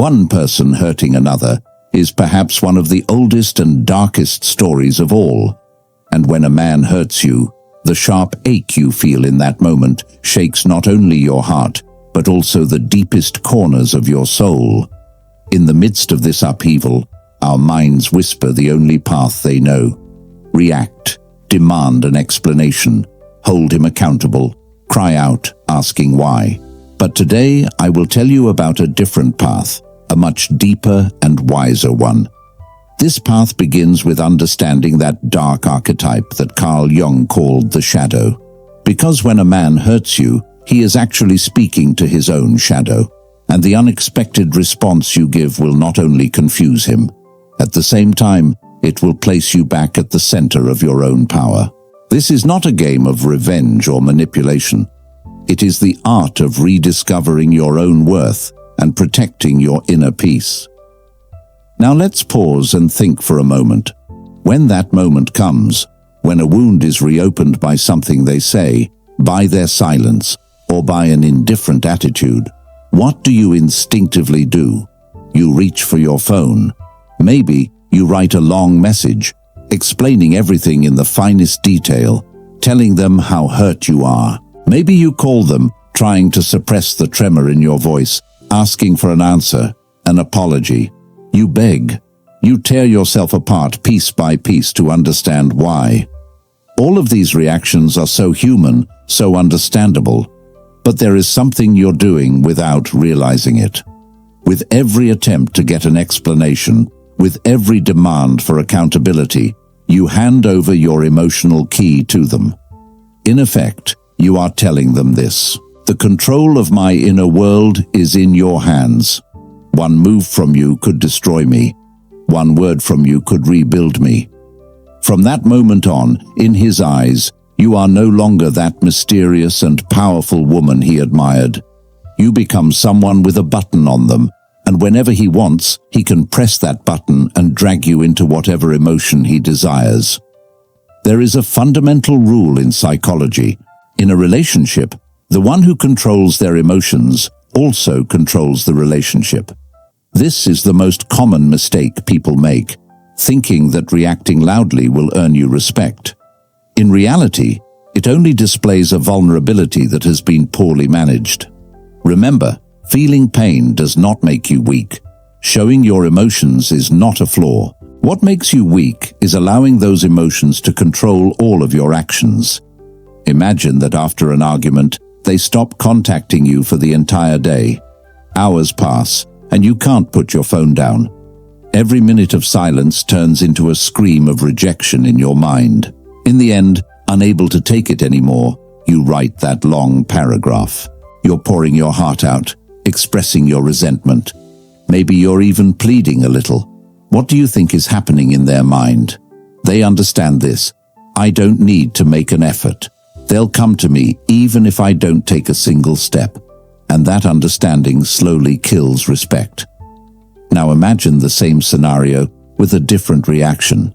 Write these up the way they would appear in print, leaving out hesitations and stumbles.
One person hurting another is perhaps one of the oldest and darkest stories of all. And when a man hurts you, the sharp ache you feel in that moment shakes not only your heart, but also the deepest corners of your soul. In the midst of this upheaval, our minds whisper the only path they know. React, demand an explanation, hold him accountable, cry out, asking why. But today I will tell you about a different path, a much deeper and wiser one. This path begins with understanding that dark archetype that Carl Jung called the shadow. Because when a man hurts you, he is actually speaking to his own shadow, and the unexpected response you give will not only confuse him. At the same time, it will place you back at the center of your own power. This is not a game of revenge or manipulation. It is the art of rediscovering your own worth and protecting your inner peace. Now let's pause and think for a moment. When that moment comes, when a wound is reopened by something they say, by their silence, or by an indifferent attitude, what do you instinctively do? You reach for your phone. Maybe you write a long message, explaining everything in the finest detail, telling them how hurt you are. Maybe you call them, trying to suppress the tremor in your voice, asking for an answer, an apology. You beg. You tear yourself apart piece by piece to understand why. All of these reactions are so human, so understandable, but there is something you're doing without realizing it. With every attempt to get an explanation, with every demand for accountability, you hand over your emotional key to them. In effect, you are telling them this: the control of my inner world is in your hands. One move from you could destroy me. One word from you could rebuild me. From that moment on, in his eyes, you are no longer that mysterious and powerful woman he admired. You become someone with a button on them, and whenever he wants, he can press that button and drag you into whatever emotion he desires. There is a fundamental rule in psychology. In a relationship, the one who controls their emotions also controls the relationship. This is the most common mistake people make, thinking that reacting loudly will earn you respect. In reality, it only displays a vulnerability that has been poorly managed. Remember, feeling pain does not make you weak. Showing your emotions is not a flaw. What makes you weak is allowing those emotions to control all of your actions. Imagine that after an argument, they stop contacting you for the entire day. Hours pass, and you can't put your phone down. Every minute of silence turns into a scream of rejection in your mind. In the end, unable to take it anymore, you write that long paragraph. You're pouring your heart out, expressing your resentment. Maybe you're even pleading a little. What do you think is happening in their mind? They understand this. I don't need to make an effort. They'll come to me even if I don't take a single step. And that understanding slowly kills respect. Now imagine the same scenario with a different reaction.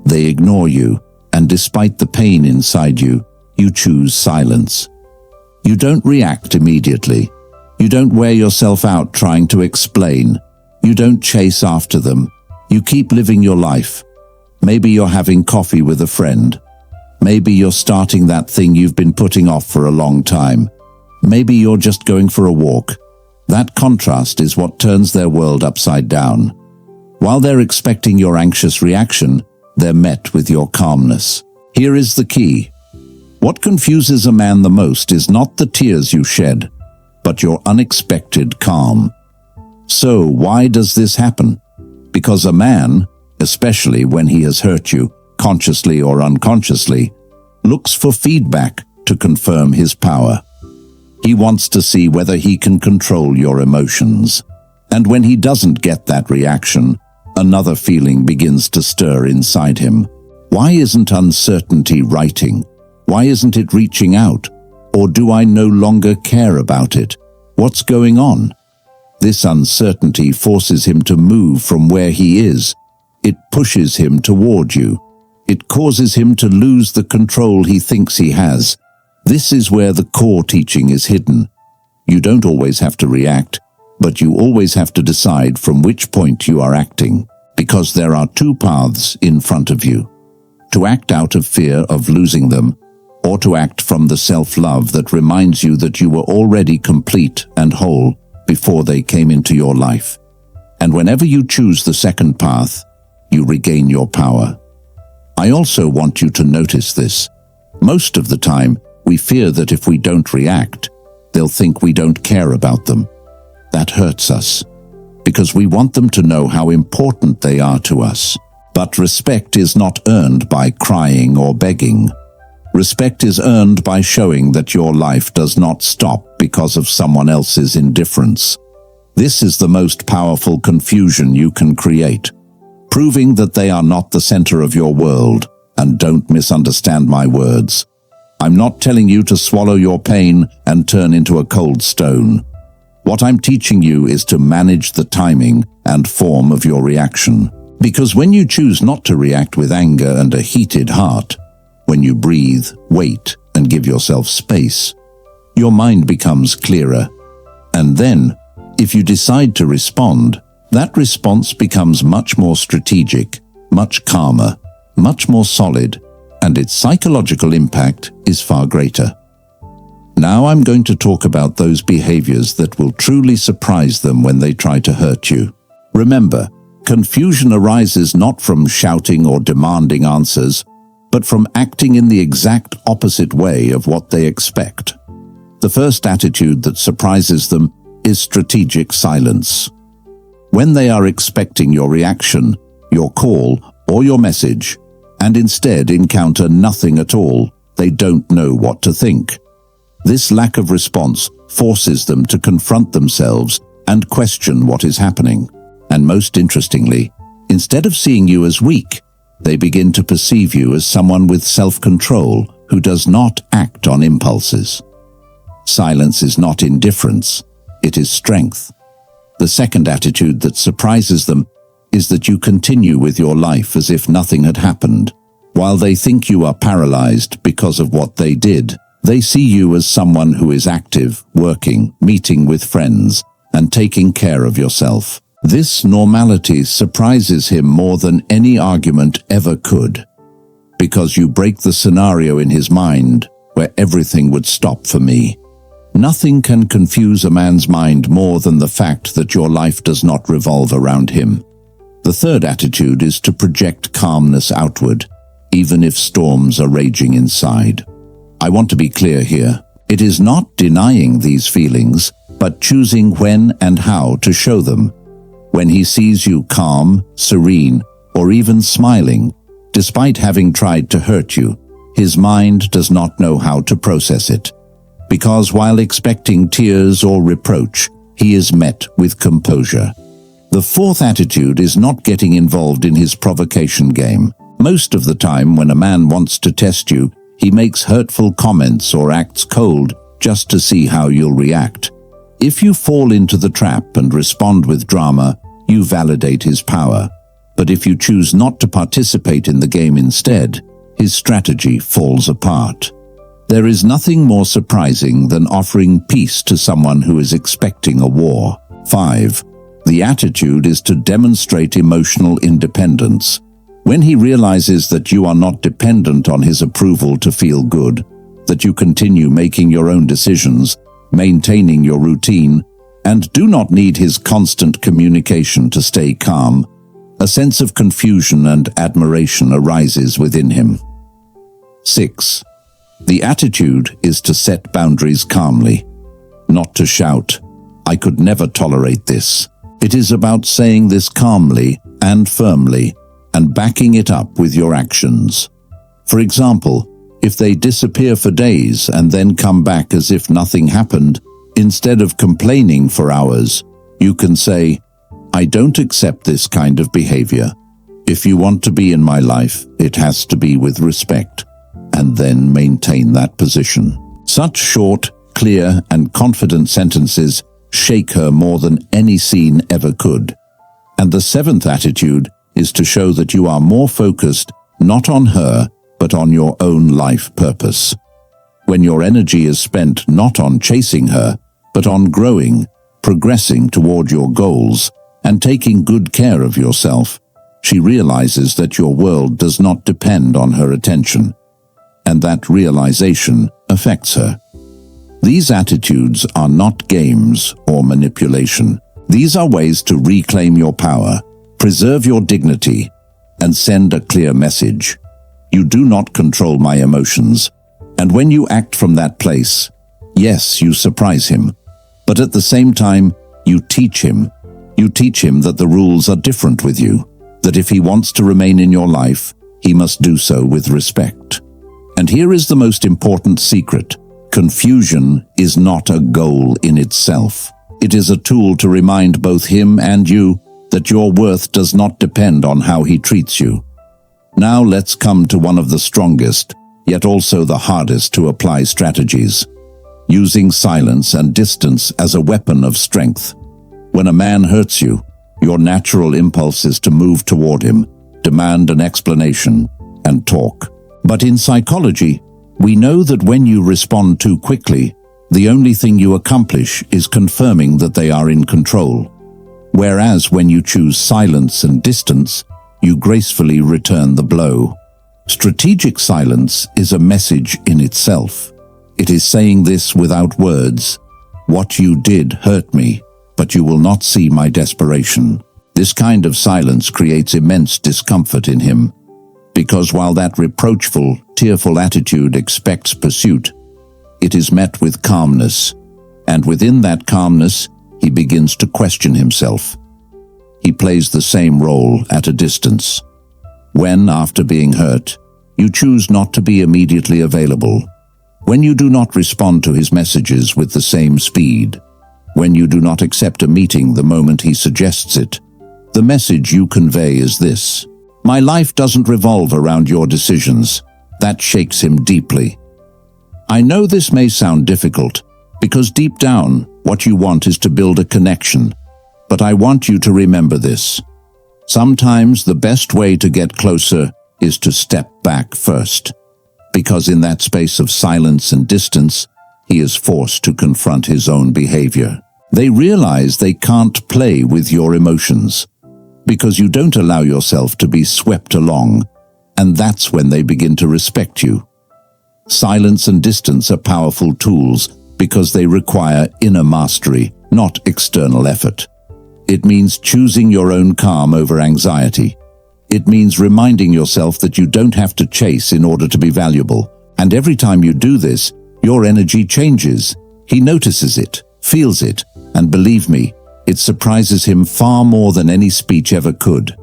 They ignore you, and despite the pain inside you, you choose silence. You don't react immediately. You don't wear yourself out trying to explain. You don't chase after them. You keep living your life. Maybe you're having coffee with a friend. Maybe you're starting that thing you've been putting off for a long time. Maybe you're just going for a walk. That contrast is what turns their world upside down. While they're expecting your anxious reaction, they're met with your calmness. Here is the key. What confuses a man the most is not the tears you shed, but your unexpected calm. So why does this happen? Because a man, especially when he has hurt you, consciously or unconsciously, looks for feedback to confirm his power. He wants to see whether he can control your emotions. And when he doesn't get that reaction, another feeling begins to stir inside him. Why isn't uncertainty writing? Why isn't it reaching out? Or do I no longer care about it? What's going on? This uncertainty forces him to move from where he is. It pushes him toward you. It causes him to lose the control he thinks he has. This is where the core teaching is hidden. You don't always have to react. but you always have to decide from which point you are acting, because there are two paths in front of you: to act out of fear of losing them, or to act from the self-love that reminds you that you were already complete and whole before they came into your life. And whenever you choose the second path, you regain your power. I also want you to notice this. Most of the time, we fear that if we don't react, they'll think we don't care about them. That hurts us, because we want them to know how important they are to us. But respect is not earned by crying or begging. Respect is earned by showing that your life does not stop because of someone else's indifference. This is the most powerful confusion you can create, proving that they are not the center of your world. And don't misunderstand my words. I'm not telling you to swallow your pain and turn into a cold stone. What I'm teaching you is to manage the timing and form of your reaction. Because when you choose not to react with anger and a heated heart, when you breathe, wait, and give yourself space, your mind becomes clearer. And then, if you decide to respond, that response becomes much more strategic, much calmer, much more solid, and its psychological impact is far greater. Now I'm going to talk about those behaviors that will truly surprise them when they try to hurt you. Remember, confusion arises not from shouting or demanding answers, but from acting in the exact opposite way of what they expect. The first attitude that surprises them is strategic silence. When they are expecting your reaction, your call, or your message, and instead encounter nothing at all, they don't know what to think. This lack of response forces them to confront themselves and question what is happening. And most interestingly, instead of seeing you as weak, they begin to perceive you as someone with self-control who does not act on impulses. Silence is not indifference, it is strength. The second attitude that surprises them is that you continue with your life as if nothing had happened. While they think you are paralyzed because of what they did, they see you as someone who is active, working, meeting with friends, and taking care of yourself. This normality surprises him more than any argument ever could, because you break the scenario in his mind where everything would stop for me. Nothing can confuse a man's mind more than the fact that your life does not revolve around him. The third attitude is to project calmness outward, even if storms are raging inside. I want to be clear here. It is not denying these feelings, but choosing when and how to show them. When he sees you calm, serene, or even smiling, despite having tried to hurt you, his mind does not know how to process it. Because while expecting tears or reproach, he is met with composure. The fourth attitude is not getting involved in his provocation game. Most of the time when a man wants to test you, he makes hurtful comments or acts cold just to see how you'll react. If you fall into the trap and respond with drama, you validate his power. But if you choose not to participate in the game instead, his strategy falls apart. There is nothing more surprising than offering peace to someone who is expecting a war. 5. The attitude is to demonstrate emotional independence. When he realizes that you are not dependent on his approval to feel good, that you continue making your own decisions, maintaining your routine, and do not need his constant communication to stay calm, a sense of confusion and admiration arises within him. 6. The attitude is to set boundaries calmly, not to shout, "I could never tolerate this." It is about saying this calmly and firmly, and backing it up with your actions. For example, if they disappear for days and then come back as if nothing happened, instead of complaining for hours, you can say, "I don't accept this kind of behavior. If you want to be in my life, it has to be with respect," and then maintain that position. Such short, clear, and confident sentences shake her more than any scene ever could. And the seventh attitude is to show that you are more focused not on her, but on your own life purpose. When your energy is spent not on chasing her, but on growing, progressing toward your goals, and taking good care of yourself, she realizes that your world does not depend on her attention, and that realization affects her. These attitudes are not games or manipulation. These are ways to reclaim your power, preserve your dignity, and send a clear message. You do not control my emotions, and when you act from that place, yes, you surprise him, but at the same time, you teach him. You teach him that the rules are different with you, that if he wants to remain in your life, he must do so with respect. And here is the most important secret. Confusion is not a goal in itself. It is a tool to remind both him and you that your worth does not depend on how he treats you. Now let's come to one of the strongest, yet also the hardest to apply strategies. Using silence and distance as a weapon of strength. When a man hurts you, your natural impulse is to move toward him, demand an explanation, and talk. But in psychology, we know that when you respond too quickly, the only thing you accomplish is confirming that they are in control. Whereas when you choose silence and distance, you gracefully return the blow. Strategic silence is a message in itself. It is saying this without words. What you did hurt me, but you will not see my desperation. This kind of silence creates immense discomfort in him, because while that reproachful, tearful attitude expects pursuit, it is met with calmness, and within that calmness, he begins to question himself. He plays the same role at a distance. When, after being hurt, you choose not to be immediately available, when you do not respond to his messages with the same speed, when you do not accept a meeting the moment he suggests it, the message you convey is this: my life doesn't revolve around your decisions. That shakes him deeply. I know this may sound difficult, because deep down, what you want is to build a connection. But I want you to remember this. Sometimes the best way to get closer is to step back first, because in that space of silence and distance, he is forced to confront his own behavior. They realize they can't play with your emotions, because you don't allow yourself to be swept along, and that's when they begin to respect you. Silence and distance are powerful tools because they require inner mastery, not external effort. It means choosing your own calm over anxiety. It means reminding yourself that you don't have to chase in order to be valuable. And every time you do this, your energy changes. He notices it, feels it, and believe me, it surprises him far more than any speech ever could.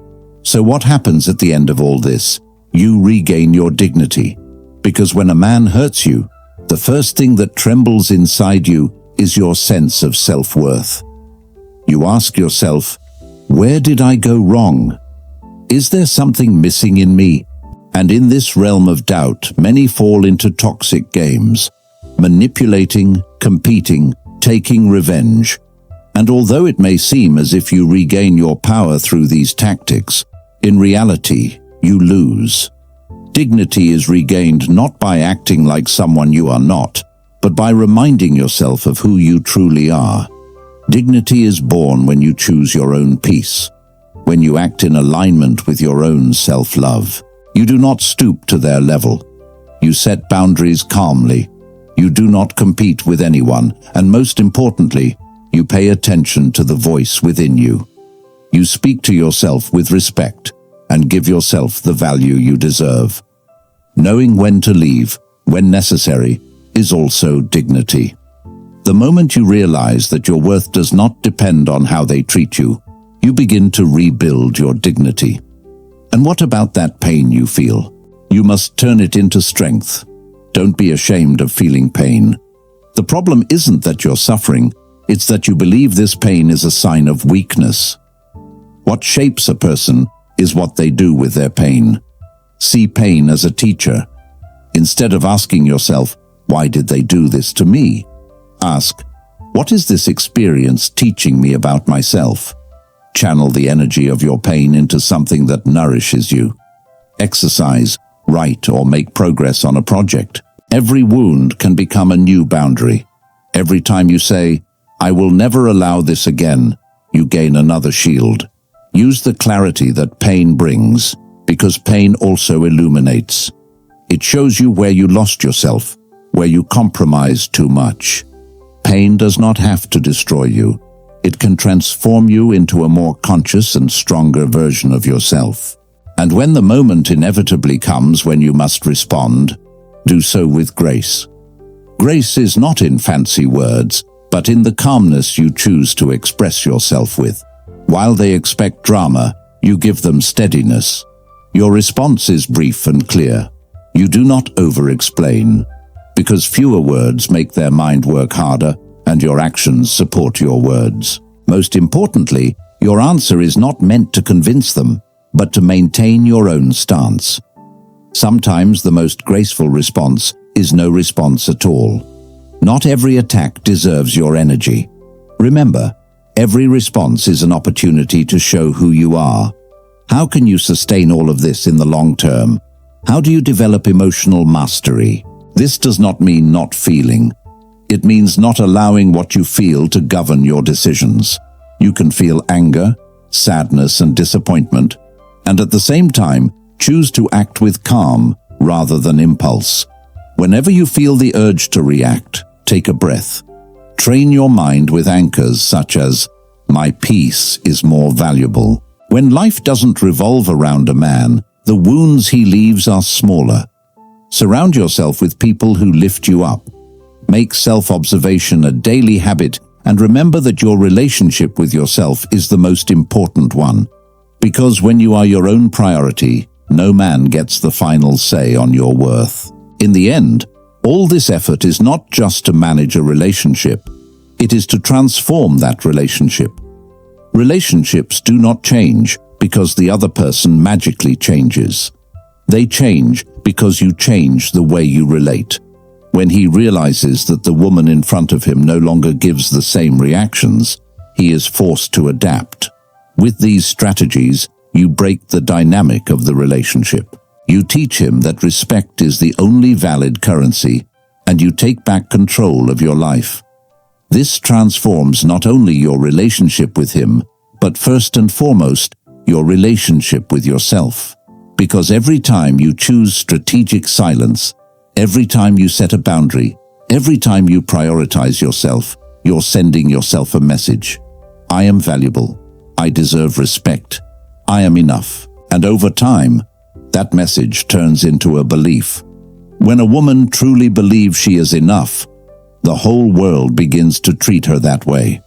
So what happens at the end of all this? You regain your dignity. Because when a man hurts you, the first thing that trembles inside you is your sense of self-worth. You ask yourself, where did I go wrong? Is there something missing in me? And in this realm of doubt, many fall into toxic games, manipulating, competing, taking revenge. And although it may seem as if you regain your power through these tactics, in reality, you lose. Dignity is regained not by acting like someone you are not, but by reminding yourself of who you truly are. Dignity is born when you choose your own peace, when you act in alignment with your own self-love. You do not stoop to their level. You set boundaries calmly. You do not compete with anyone, and most importantly, you pay attention to the voice within you. You speak to yourself with respect and give yourself the value you deserve. Knowing when to leave, when necessary, is also dignity. The moment you realize that your worth does not depend on how they treat you, you begin to rebuild your dignity. And what about that pain you feel? You must turn it into strength. Don't be ashamed of feeling pain. The problem isn't that you're suffering, it's that you believe this pain is a sign of weakness. What shapes a person is what they do with their pain. See pain as a teacher. Instead of asking yourself, why did they do this to me? Ask, what is this experience teaching me about myself? Channel the energy of your pain into something that nourishes you. Exercise, write, or make progress on a project. Every wound can become a new boundary. Every time you say, I will never allow this again, you gain another shield. Use the clarity that pain brings, because pain also illuminates. It shows you where you lost yourself, where you compromised too much. Pain does not have to destroy you. It can transform you into a more conscious and stronger version of yourself. And when the moment inevitably comes when you must respond, do so with grace. Grace is not in fancy words, but in the calmness you choose to express yourself with. While they expect drama, you give them steadiness. Your response is brief and clear. You do not over-explain, because fewer words make their mind work harder, and your actions support your words. Most importantly, your answer is not meant to convince them, but to maintain your own stance. Sometimes the most graceful response is no response at all. Not every attack deserves your energy. Remember, every response is an opportunity to show who you are. How can you sustain all of this in the long term? How do you develop emotional mastery? This does not mean not feeling. It means not allowing what you feel to govern your decisions. You can feel anger, sadness, and disappointment, and at the same time, choose to act with calm rather than impulse. Whenever you feel the urge to react, take a breath. Train your mind with anchors such as, my peace is more valuable. When life doesn't revolve around a man, the wounds he leaves are smaller. Surround yourself with people who lift you up. Make self-observation a daily habit, and remember that your relationship with yourself is the most important one. Because when you are your own priority, no man gets the final say on your worth. In the end, all this effort is not just to manage a relationship, it is to transform that relationship. Relationships do not change because the other person magically changes. They change because you change the way you relate. When he realizes that the woman in front of him no longer gives the same reactions, he is forced to adapt. With these strategies, you break the dynamic of the relationship. You teach him that respect is the only valid currency, and you take back control of your life. This transforms not only your relationship with him, but first and foremost, your relationship with yourself. Because every time you choose strategic silence, every time you set a boundary, every time you prioritize yourself, you're sending yourself a message. I am valuable. I deserve respect. I am enough. And over time, that message turns into a belief. When a woman truly believes she is enough, the whole world begins to treat her that way.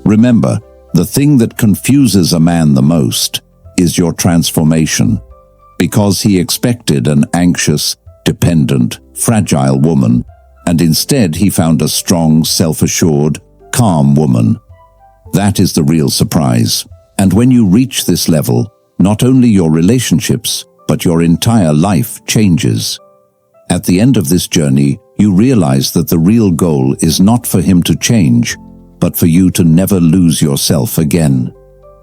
Remember, the thing that confuses a man the most is your transformation. Because he expected an anxious, dependent, fragile woman, and instead he found a strong, self-assured, calm woman. That is the real surprise. And when you reach this level, not only your relationships, but your entire life changes. At the end of this journey, you realize that the real goal is not for him to change, but for you to never lose yourself again.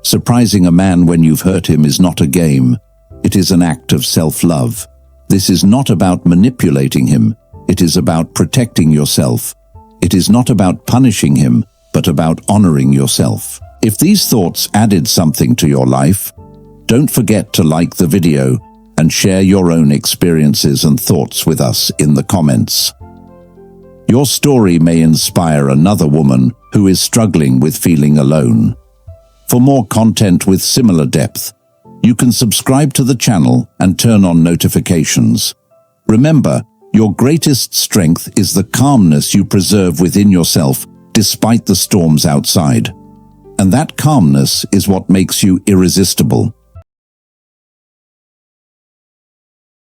Surprising a man when you've hurt him is not a game. It is an act of self-love. This is not about manipulating him. It is about protecting yourself. It is not about punishing him, but about honoring yourself. If these thoughts added something to your life, don't forget to like the video and share your own experiences and thoughts with us in the comments. Your story may inspire another woman who is struggling with feeling alone. For more content with similar depth, you can subscribe to the channel and turn on notifications. Remember, your greatest strength is the calmness you preserve within yourself despite the storms outside. And that calmness is what makes you irresistible.